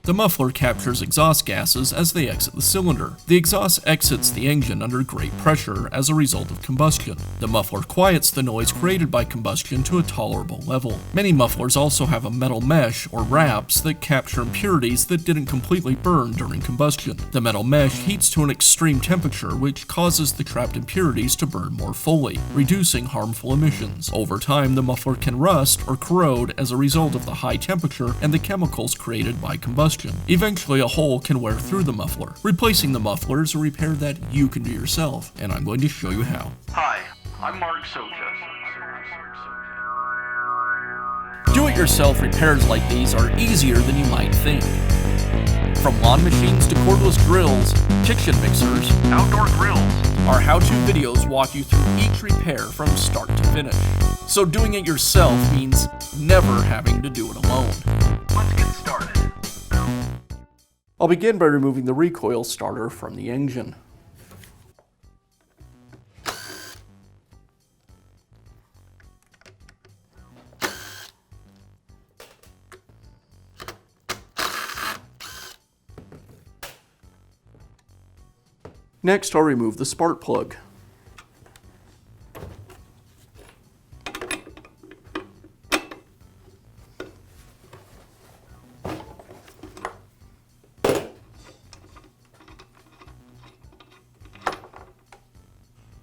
The muffler captures exhaust gases as they exit the cylinder. The exhaust exits the engine under great pressure as a result of combustion. The muffler quiets the noise created by combustion to a tolerable level. Many mufflers also have a metal mesh or wraps that capture impurities that didn't completely burn during combustion. The metal mesh heats to an extreme temperature, which causes the trapped impurities to burn more fully, reducing harmful emissions. Over time, the muffler can rust or corrode as a result of the high temperature and the chemicals created by combustion. Eventually, a hole can wear through the muffler. Replacing the muffler is a repair that you can do yourself, and I'm going to show you how. Hi, I'm Mark Socha. Do-it-yourself repairs like these are easier than you might think. From lawn machines to cordless drills, kitchen mixers, Outdoor grills. our how-to videos walk you through each repair from start to finish. So doing it yourself means never having to do it alone. Let's get started. I'll begin by removing the recoil starter from the engine. Next, I'll remove the spark plug.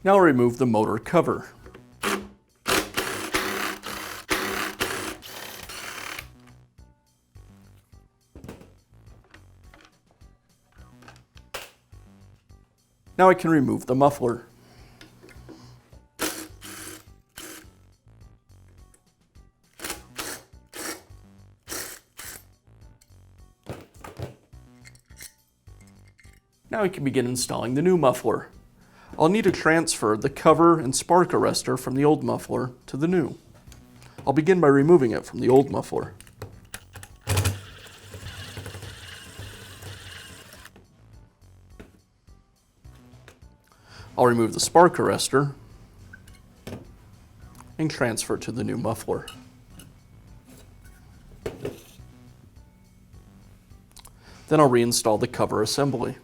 Now I'll remove the motor cover. Now I can remove the muffler. Now I can begin installing the new muffler. I'll need to transfer the cover and spark arrestor from the old muffler to the new. I'll begin by removing it from the old muffler. I'll remove the spark arrestor and transfer it to the new muffler. Then I'll reinstall the cover assembly.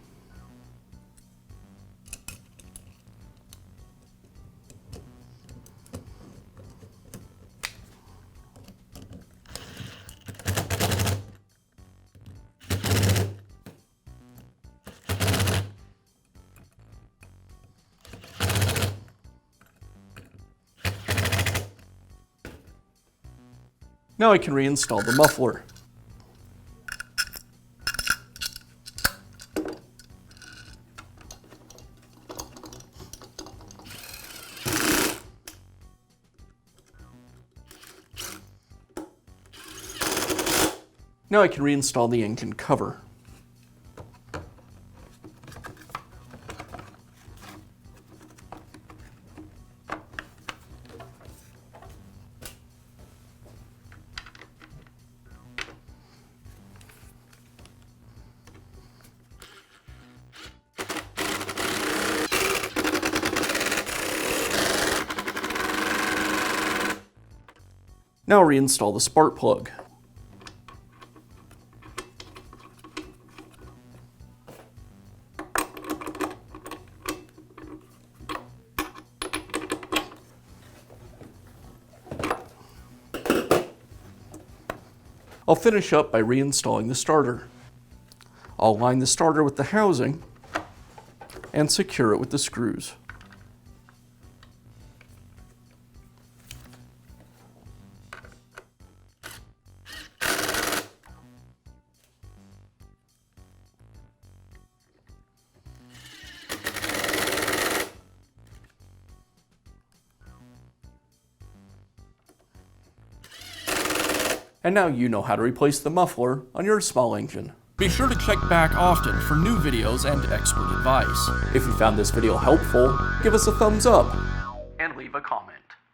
Now I can reinstall the muffler. Now I can reinstall the engine cover. Now reinstall the spark plug. I'll finish up by reinstalling the starter. I'll align the starter with the housing and secure it with the screws. And now you know how to replace the muffler on your small engine. Be sure to check back often for new videos and expert advice. If you found this video helpful, give us a thumbs up And leave a comment.